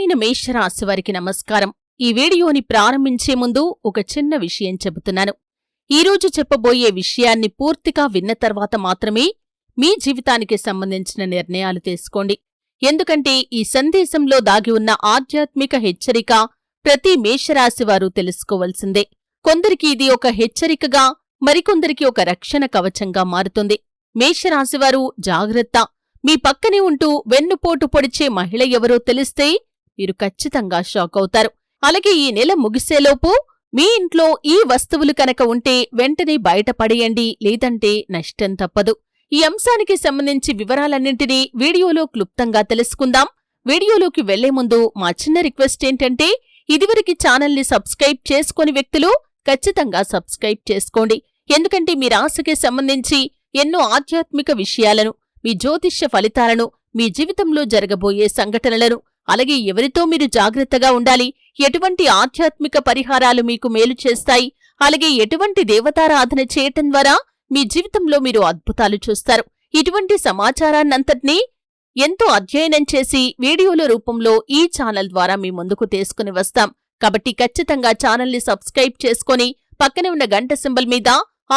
ప్రియమైన మేషరాశి వారికి నమస్కారం. ఈ వీడియోని ప్రారంభించే ముందు ఒక చిన్న విషయం చెబుతున్నాను. ఈరోజు చెప్పబోయే విషయాన్ని పూర్తిగా విన్న తర్వాత మాత్రమే మీ జీవితానికి సంబంధించిన నిర్ణయాలు తీసుకోండి. ఎందుకంటే ఈ సందేశంలో దాగి ఉన్న ఆధ్యాత్మిక హెచ్చరిక ప్రతి మేషరాశివారు తెలుసుకోవలసిందే. కొందరికి ఇది ఒక హెచ్చరికగా, మరికొందరికి ఒక రక్షణ కవచంగా మారుతుంది. మేషరాశివారు జాగ్రత్త! మీ పక్కనే ఉంటూ వెన్నుపోటు పొడిచే మహిళ ఎవరో తెలిస్తే మీరు ఖచ్చితంగా షాక్ అవుతారు. అలాగే ఈ నెల ముగిసేలోపు మీ ఇంట్లో ఈ వస్తువులు కనుక ఉంటే వెంటనే బయటపడేయండి, లేదంటే నష్టం తప్పదు. ఈ అంశానికి సంబంధించి వివరాలన్నింటినీ వీడియోలో క్లుప్తంగా తెలుసుకుందాం. వీడియోలోకి వెళ్లే ముందు మా చిన్న రిక్వెస్ట్ ఏంటంటే, ఇదివరకు ఛానల్ని సబ్స్క్రైబ్ చేసుకోని వ్యక్తులు ఖచ్చితంగా సబ్స్క్రైబ్ చేసుకోండి. ఎందుకంటే మీ రాశికి సంబంధించి ఎన్నో ఆధ్యాత్మిక విషయాలను, మీ జ్యోతిష్య ఫలితాలను, మీ జీవితంలో జరగబోయే సంఘటనలను, అలాగే ఎవరితో మీరు జాగ్రత్తగా ఉండాలి, ఎటువంటి ఆధ్యాత్మిక పరిహారాలు మీకు మేలు చేస్తాయి, అలాగే ఎటువంటి దేవతారాధన చేయటం ద్వారా మీ జీవితంలో మీరు అద్భుతాలు చూస్తారు. ఇటువంటి సమాచారాన్నంతటినీ ఎంతో అధ్యయనం చేసి వీడియోల రూపంలో ఈ ఛానల్ ద్వారా మీ ముందుకు తీసుకుని వస్తాం. కాబట్టి ఖచ్చితంగా ఛానల్ని సబ్స్క్రైబ్ చేసుకుని పక్కనే ఉన్న గంట సింబల్ మీద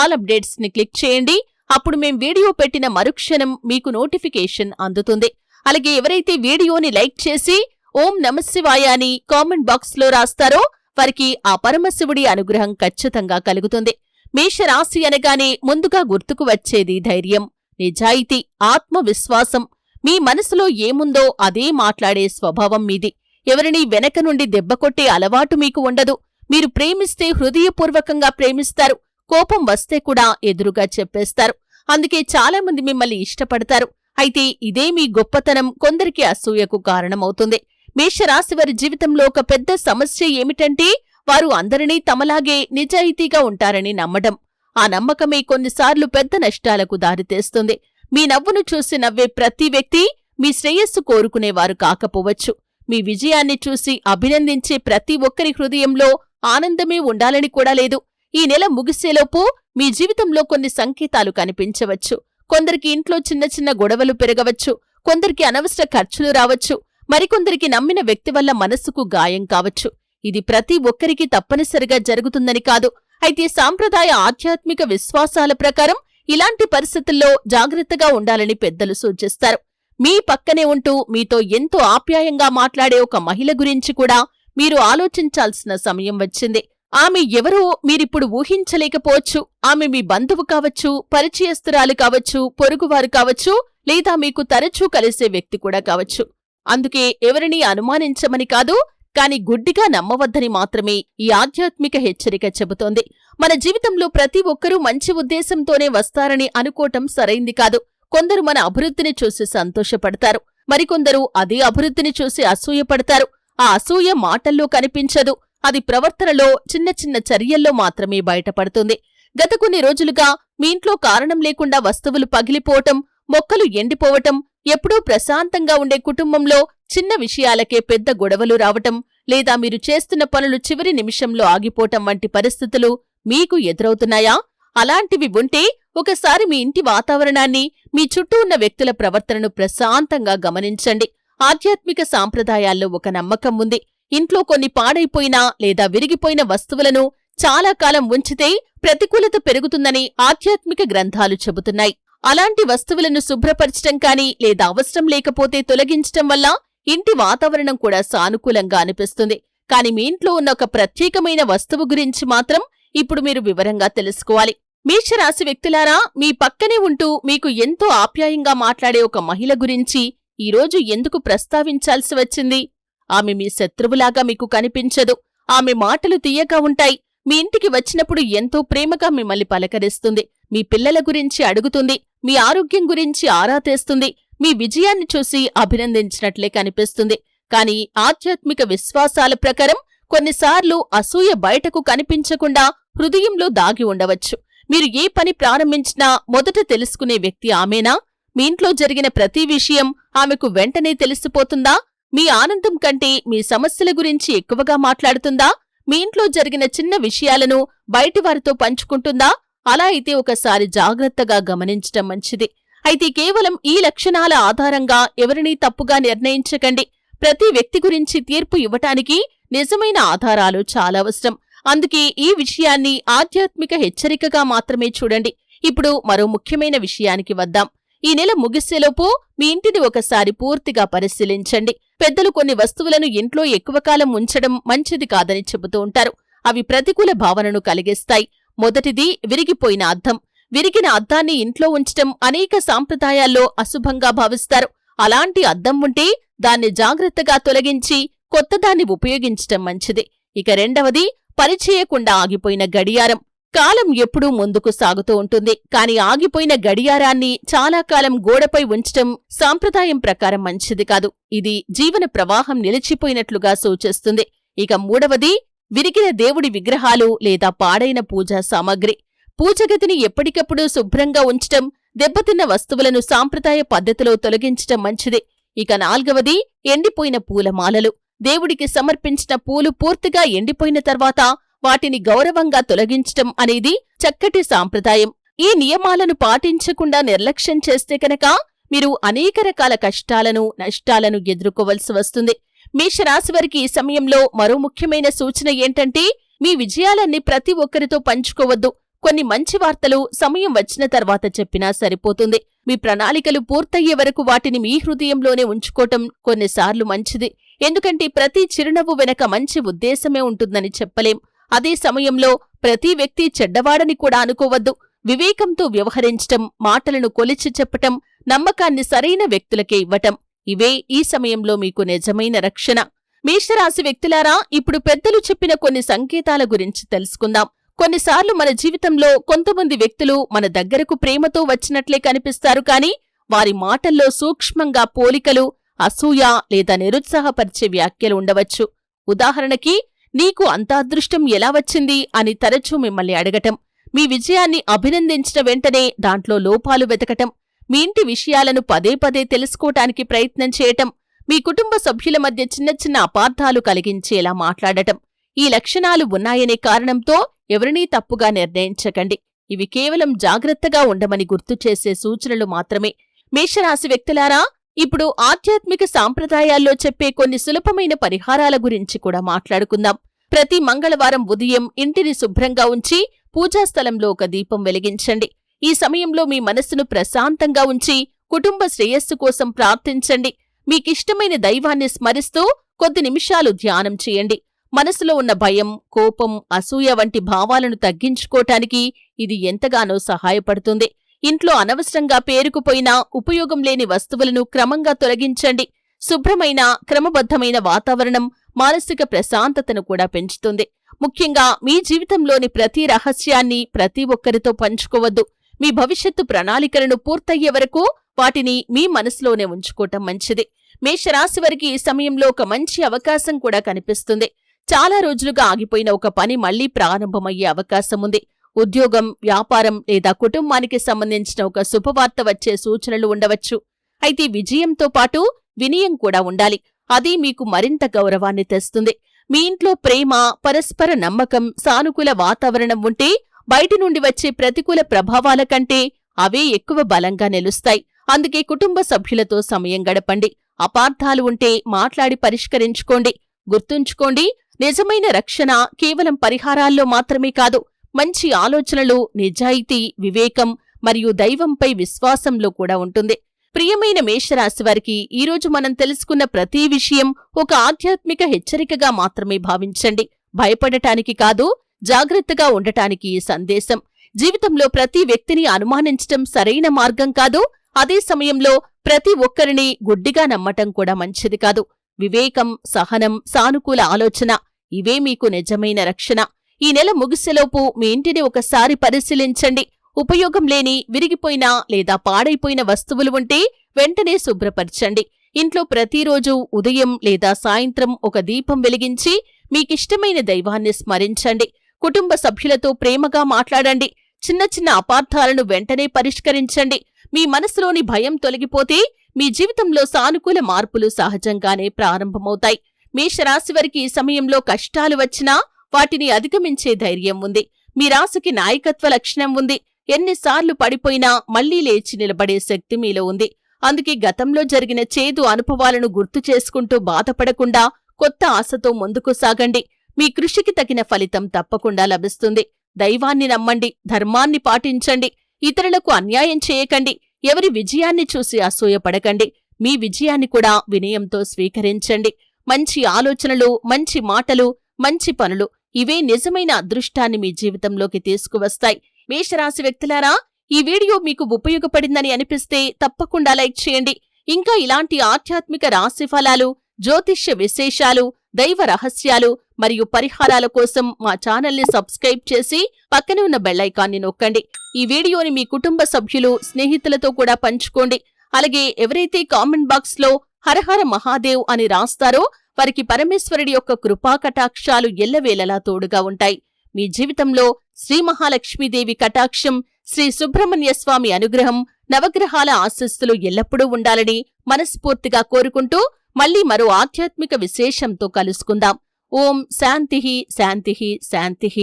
ఆల్ అప్డేట్స్ ని క్లిక్ చేయండి. అప్పుడు మేం వీడియో పెట్టిన మరుక్షణం మీకు నోటిఫికేషన్ అందుతుంది. అలాగే ఎవరైతే వీడియోని లైక్ చేసి ఓం నమశివాయ అని కామెంట్ బాక్స్ లో రాస్తారో వారికి ఆ పరమశివుడి అనుగ్రహం ఖచ్చితంగా కలుగుతుంది. మేషరాశి అనగానే ముందుగా గుర్తుకు వచ్చేది ధైర్యం, నిజాయితీ, ఆత్మవిశ్వాసం. మీ మనసులో ఏముందో అదే మాట్లాడే స్వభావం మీది. ఎవరినీ వెనక నుండి దెబ్బకొట్టే అలవాటు మీకు ఉండదు. మీరు ప్రేమిస్తే హృదయపూర్వకంగా ప్రేమిస్తారు. కోపం వస్తే కూడా ఎదురుగా చెప్పేస్తారు. అందుకే చాలామంది మిమ్మల్ని ఇష్టపడతారు. అయితే ఇదే మీ గొప్పతనం కొందరికి అసూయకు కారణమవుతుంది. మేషరాశివారి జీవితంలో ఒక పెద్ద సమస్య ఏమిటంటే, వారు అందరినీ తమలాగే నిజాయితీగా ఉంటారని నమ్మడం. ఆ నమ్మకమే కొన్నిసార్లు పెద్ద నష్టాలకు దారితీస్తుంది. మీ నవ్వును చూసి నవ్వే ప్రతి వ్యక్తి మీ శ్రేయస్సు కోరుకునేవారు కాకపోవచ్చు. మీ విజయాన్ని చూసి అభినందించే ప్రతి ఒక్కరి హృదయంలో ఆనందమే ఉండాలని కూడా లేదు. ఈ నెల ముగిసేలోపు మీ జీవితంలో కొన్ని సంకేతాలు కనిపించవచ్చు. కొందరికి ఇంట్లో చిన్న చిన్న గొడవలు పెరగవచ్చు, కొందరికి అనవసర ఖర్చులు రావచ్చు, మరికొందరికి నమ్మిన వ్యక్తి వల్ల మనస్సుకు గాయం కావచ్చు. ఇది ప్రతి ఒక్కరికి తప్పనిసరిగా జరుగుతుందని కాదు. అయితే సాంప్రదాయ ఆధ్యాత్మిక విశ్వాసాల ప్రకారం ఇలాంటి పరిస్థితుల్లో జాగ్రత్తగా ఉండాలని పెద్దలు సూచిస్తారు. మీ పక్కనే ఉంటూ మీతో ఎంతో ఆప్యాయంగా మాట్లాడే ఒక మహిళ గురించి కూడా మీరు ఆలోచించాల్సిన సమయం వచ్చింది. ఆమె ఎవరో మీరిప్పుడు ఊహించలేకపోవచ్చు. ఆమె మీ బంధువు కావచ్చు, పరిచయస్తురాలు కావచ్చు, పొరుగువారు కావచ్చు, లేదా మీకు తరచూ కలిసే వ్యక్తి కూడా కావచ్చు. అందుకే ఎవరినీ అనుమానించమని కాదు, కాని గుడ్డిగా నమ్మవద్దని మాత్రమే ఈ ఆధ్యాత్మిక హెచ్చరిక చెబుతోంది. మన జీవితంలో ప్రతి ఒక్కరూ మంచి ఉద్దేశంతోనే వస్తారని అనుకోవటం సరైంది కాదు. కొందరు మన అభివృద్ధిని చూసి సంతోషపడతారు, మరికొందరు అదే అభివృద్ధిని చూసి అసూయపడతారు. ఆ అసూయ మాటల్లో కనిపించదు, అది ప్రవర్తనలో, చిన్న చిన్న చర్యల్లో మాత్రమే బయటపడుతుంది. గత కొన్ని రోజులుగా మీ ఇంట్లో కారణం లేకుండా వస్తువులు పగిలిపోవటం, మొక్కలు ఎండిపోవటం, ఎప్పుడూ ప్రశాంతంగా ఉండే కుటుంబంలో చిన్న విషయాలకే పెద్ద గొడవలు రావటం, లేదా మీరు చేస్తున్న పనులు చివరి నిమిషంలో ఆగిపోవటం వంటి పరిస్థితులు మీకు ఎదురవుతున్నాయా? అలాంటివి ఉంటే ఒకసారి మీ ఇంటి వాతావరణాన్ని, మీ చుట్టూ ఉన్న వ్యక్తుల ప్రవర్తనను ప్రశాంతంగా గమనించండి. ఆధ్యాత్మిక సాంప్రదాయాల్లో ఒక నమ్మకం ఉంది. ఇంట్లో కొన్ని పాడైపోయిన లేదా విరిగిపోయిన వస్తువులను చాలా కాలం ఉంచితే ప్రతికూలత పెరుగుతుందని ఆధ్యాత్మిక గ్రంథాలు చెబుతున్నాయి. అలాంటి వస్తువులను శుభ్రపరచటం కానీ, లేదా అవసరం లేకపోతే తొలగించటం వల్ల ఇంటి వాతావరణం కూడా సానుకూలంగా అనిపిస్తుంది. కాని మీ ఇంట్లో ఉన్న ఒక ప్రత్యేకమైన వస్తువు గురించి మాత్రం ఇప్పుడు మీరు వివరంగా తెలుసుకోవాలి. మేషరాశి వ్యక్తులారా, మీ పక్కనే ఉంటూ మీకు ఎంతో ఆప్యాయంగా మాట్లాడే ఒక మహిళ గురించి ఈరోజు ఎందుకు ప్రస్తావించాల్సి వచ్చింది? ఆమె మీ శత్రువులాగా మీకు కనిపించదు. ఆమె మాటలు తీయగా ఉంటాయి. మీ ఇంటికి వచ్చినప్పుడు ఎంతో ప్రేమగా మిమ్మల్ని పలకరిస్తుంది. మీ పిల్లల గురించి అడుగుతుంది, మీ ఆరోగ్యం గురించి ఆరా తీస్తుంది, మీ విజయాన్ని చూసి అభినందించినట్లే కనిపిస్తుంది. కాని ఆధ్యాత్మిక విశ్వాసాల ప్రకారం కొన్నిసార్లు అసూయ బయటకు కనిపించకుండా హృదయంలో దాగి ఉండవచ్చు. మీరు ఏ పని ప్రారంభించినా మొదట తెలుసుకునే వ్యక్తి ఆమెనా? మీ ఇంట్లో జరిగిన ప్రతి విషయం ఆమెకు వెంటనే తెలిసిపోతుందా? మీ ఆనందం కంటే మీ సమస్యల గురించి ఎక్కువగా మాట్లాడుతుందా? మీ ఇంట్లో జరిగిన చిన్న విషయాలను బయటివారితో పంచుకుంటుందా? అలా అయితే ఒకసారి జాగ్రత్తగా గమనించటం మంచిది. అయితే కేవలం ఈ లక్షణాల ఆధారంగా ఎవరినీ తప్పుగా నిర్ణయించకండి. ప్రతి వ్యక్తి గురించి తీర్పు ఇవ్వటానికి నిజమైన ఆధారాలు చాలా అవసరం. అందుకే ఈ విషయాన్ని ఆధ్యాత్మిక హెచ్చరికగా మాత్రమే చూడండి. ఇప్పుడు మరో ముఖ్యమైన విషయానికి వద్దాం. ఈ నెల ముగిసేలోపు మీ ఇంటిని ఒకసారి పూర్తిగా పరిశీలించండి. పెద్దలు కొన్ని వస్తువులను ఇంట్లో ఎక్కువ కాలం ఉంచడం మంచిది కాదని చెబుతూ ఉంటారు. అవి ప్రతికూల భావనను కలిగిస్తాయి. మొదటిది విరిగిపోయిన అద్దం. విరిగిన అద్దాన్ని ఇంట్లో ఉంచటం అనేక సాంప్రదాయాల్లో అశుభంగా భావిస్తారు. అలాంటి అద్దం ఉంటే దాన్ని జాగ్రత్తగా తొలగించి కొత్తదాన్ని ఉపయోగించటం మంచిది. ఇక రెండవది పనిచేయకుండా ఆగిపోయిన గడియారం. కాలం ఎప్పుడూ ముందుకు సాగుతూ ఉంటుంది, కాని ఆగిపోయిన గడియారాన్ని చాలా కాలం గోడపై ఉంచటం సాంప్రదాయం ప్రకారం మంచిది కాదు. ఇది జీవన ప్రవాహం నిలిచిపోయినట్లుగా సూచిస్తుంది. ఇక మూడవది విరిగిన దేవుడి విగ్రహాలు లేదా పాడైన పూజా సామగ్రి. పూజగదిని ఎప్పటికప్పుడు శుభ్రంగా ఉంచటం, దెబ్బతిన్న వస్తువులను సాంప్రదాయ పద్ధతిలో తొలగించటం మంచిది. ఇక నాల్గవది ఎండిపోయిన పూలమాలలు. దేవుడికి సమర్పించిన పూలు పూర్తిగా ఎండిపోయిన తర్వాత వాటిని గౌరవంగా తొలగించటం అనేది చక్కటి సాంప్రదాయం. ఈ నియమాలను పాటించకుండా నిర్లక్ష్యం చేస్తే కనుక మీరు అనేక రకాల కష్టాలను, నష్టాలను ఎదుర్కోవలసి వస్తుంది. మేషరాశివారికి ఈ సమయంలో మరో ముఖ్యమైన సూచన ఏంటంటే, మీ విజయాలన్నీ ప్రతి ఒక్కరితో పంచుకోవద్దు. కొన్ని మంచి వార్తలు సమయం వచ్చిన తర్వాత చెప్పినా సరిపోతుంది. మీ ప్రణాళికలు పూర్తయ్యే వరకు వాటిని మీ హృదయంలోనే ఉంచుకోవటం కొన్నిసార్లు మంచిది. ఎందుకంటే ప్రతి చిరునవ్వు వెనక మంచి ఉద్దేశమే ఉంటుందని చెప్పలేం. అదే సమయంలో ప్రతి వ్యక్తి చెడ్డవాడని కూడా అనుకోవద్దు. వివేకంతో వ్యవహరించటం, మాటలను కొలిచి చెప్పటం, నమ్మకాన్ని సరైన వ్యక్తులకే ఇవ్వటం, ఇవే ఈ సమయంలో మీకు నిజమైన రక్షణ. మేషరాశి వ్యక్తులారా, ఇప్పుడు పెద్దలు చెప్పిన కొన్ని సంకేతాల గురించి తెలుసుకుందాం. కొన్నిసార్లు మన జీవితంలో కొంతమంది వ్యక్తులు మన దగ్గరకు ప్రేమతో వచ్చినట్లే కనిపిస్తారు, కాని వారి మాటల్లో సూక్ష్మంగా పోలికలు, అసూయ లేదా నిరుత్సాహపరిచే వ్యాఖ్యలు ఉండవచ్చు. ఉదాహరణకి, నీకు అంత అదృష్టం ఎలా వచ్చింది అని తరచూ మిమ్మల్ని అడగటం, మీ విజయాన్ని అభినందించిన వెంటనే దాంట్లో లోపాలు వెతకటం, మీ ఇంటి విషయాలను పదే పదే తెలుసుకోటానికి ప్రయత్నం చేయటం, మీ కుటుంబ సభ్యుల మధ్య చిన్న చిన్న అపార్థాలు కలిగించేలా మాట్లాడటం. ఈ లక్షణాలు ఉన్నాయనే కారణంతో ఎవరినీ తప్పుగా నిర్ణయించకండి. ఇవి కేవలం జాగ్రత్తగా ఉండమని గుర్తుచేసే సూచనలు మాత్రమే. మేషరాశి వ్యక్తులారా, ఇప్పుడు ఆధ్యాత్మిక సాంప్రదాయాల్లో చెప్పే కొన్ని సులభమైన పరిహారాల గురించి కూడా మాట్లాడుకుందాం. ప్రతి మంగళవారం ఉదయం ఇంటిని శుభ్రంగా ఉంచి పూజాస్థలంలో ఒక దీపం వెలిగించండి. ఈ సమయంలో మీ మనస్సును ప్రశాంతంగా ఉంచి కుటుంబ శ్రేయస్సు కోసం ప్రార్థించండి. మీకిష్టమైన దైవాన్ని స్మరిస్తూ కొద్ది నిమిషాలు ధ్యానం చేయండి. మనసులో ఉన్న భయం, కోపం, అసూయ వంటి భావాలను తగ్గించుకోటానికి ఇది ఎంతగానో సహాయపడుతుంది. ఇంట్లో అనవసరంగా పేరుకుపోయిన, ఉపయోగం లేని వస్తువులను క్రమంగా తొలగించండి. శుభ్రమైన, క్రమబద్ధమైన వాతావరణం మానసిక ప్రశాంతతను కూడా పెంచుతుంది. ముఖ్యంగా మీ జీవితంలోని ప్రతి రహస్యాన్ని ప్రతి ఒక్కరితో పంచుకోవద్దు. మీ భవిష్యత్తు ప్రణాళికలను పూర్తయ్యే వరకు వాటిని మీ మనసులోనే ఉంచుకోవటం మంచిది. మేషరాశివారికి ఈ సమయంలో ఒక మంచి అవకాశం కూడా కనిపిస్తుంది. చాలా రోజులుగా ఆగిపోయిన ఒక పని మళ్లీ ప్రారంభమయ్యే అవకాశం ఉంది. ఉద్యోగం, వ్యాపారం లేదా కుటుంబానికి సంబంధించిన ఒక శుభవార్త వచ్చే సూచనలు ఉండవచ్చు. అయితే విజయంతో పాటు వినయం కూడా ఉండాలి. అది మీకు మరింత గౌరవాన్ని తెస్తుంది. మీ ఇంట్లో ప్రేమ, పరస్పర నమ్మకం, సానుకూల వాతావరణం ఉంటే బయటి నుండి వచ్చే ప్రతికూల ప్రభావాల కంటే అవే ఎక్కువ బలంగా నిలుస్తాయి. అందుకే కుటుంబ సభ్యులతో సమయం గడపండి. అపార్థాలు ఉంటే మాట్లాడి పరిష్కరించుకోండి. గుర్తుంచుకోండి, నిజమైన రక్షణ కేవలం పరిహారాల్లో మాత్రమే కాదు, మంచి ఆలోచనలు, నిజాయితీ, వివేకం మరియు దైవంపై విశ్వాసంలో కూడా ఉంటుంది. ప్రియమైన మేషరాశివారికి ఈరోజు మనం తెలుసుకున్న ప్రతి విషయం ఒక ఆధ్యాత్మిక హెచ్చరికగా మాత్రమే భావించండి. భయపడటానికి కాదు, జాగ్రత్తగా ఉండటానికి ఈ సందేశం. జీవితంలో ప్రతి వ్యక్తిని అనుమానించటం సరైన మార్గం కాదు. అదే సమయంలో ప్రతి ఒక్కరిని గుడ్డిగా నమ్మటం కూడా మంచిది కాదు. వివేకం, సహనం, సానుకూల ఆలోచన, ఇవే మీకు నిజమైన రక్షణ. ఈ నెల ముగిసేలోపు మీ ఇంటిని ఒకసారి పరిశీలించండి. ఉపయోగం లేని, విరిగిపోయిన లేదా పాడైపోయిన వస్తువులు ఉంటే వెంటనే శుభ్రపరచండి. ఇంట్లో ప్రతిరోజు ఉదయం లేదా సాయంత్రం ఒక దీపం వెలిగించి మీకిష్టమైన దైవాన్ని స్మరించండి. కుటుంబ సభ్యులతో ప్రేమగా మాట్లాడండి. చిన్న చిన్న అపార్థాలను వెంటనే పరిష్కరించండి. మీ మనసులోని భయం తొలగిపోతే మీ జీవితంలో సానుకూల మార్పులు సహజంగానే ప్రారంభమవుతాయి. మేషరాశివారికి ఈ సమయంలో కష్టాలు వచ్చినా వాటిని అధిగమించే ధైర్యం ఉంది. మీ రాశికి నాయకత్వ లక్షణం ఉంది. ఎన్నిసార్లు పడిపోయినా మళ్లీ లేచి నిలబడే శక్తి మీలో ఉంది. అందుకే గతంలో జరిగిన చేదు అనుభవాలను గుర్తు చేసుకుంటూ బాధపడకుండా కొత్త ఆశతో ముందుకు సాగండి. మీ కృషికి తగిన ఫలితం తప్పకుండా లభిస్తుంది. దైవాన్ని నమ్మండి, ధర్మాన్ని పాటించండి, ఇతరులకు అన్యాయం చేయకండి, ఎవరి విజయాన్ని చూసి అసూయపడకండి. మీ విజయాన్ని కూడా వినయంతో స్వీకరించండి. మంచి ఆలోచనలు, మంచి మాటలు, మంచి పనులు ఇవే నిజమైన అదృష్టాన్ని మీ జీవితంలోకి తీసుకువస్తాయి. మేషరాశి వ్యక్తులారా, ఈ వీడియో మీకు ఉపయోగపడిందని అనిపిస్తే తప్పకుండా లైక్ చేయండి. ఇంకా ఇలాంటి ఆధ్యాత్మిక రాశి ఫలాలు, జ్యోతిష్య విశేషాలు, దైవ రహస్యాలు మరియు పరిహారాల కోసం మా ఛానల్ని సబ్స్క్రైబ్ చేసి పక్కనే ఉన్న బెల్లైకాన్ని నొక్కండి. ఈ వీడియోని మీ కుటుంబ సభ్యులు, స్నేహితులతో కూడా పంచుకోండి. అలాగే ఎవరైతే కామెంట్ బాక్స్లో హరహర మహాదేవ్ అని రాస్తారో వారికి పరమేశ్వరుడి యొక్క కృపా కటాక్షాలు ఎల్లవేళలా తోడుగా ఉంటాయి. మీ జీవితంలో శ్రీ మహాలక్ష్మీదేవి కటాక్షం, శ్రీ సుబ్రహ్మణ్య స్వామి అనుగ్రహం, నవగ్రహాల ఆశీస్సులు ఎల్లప్పుడూ ఉండాలని మనస్ఫూర్తిగా కోరుకుంటూ మళ్లీ మరో ఆధ్యాత్మిక విశేషంతో కలుసుకుందాం. ఓం శాంతిః శాంతిః శాంతిః.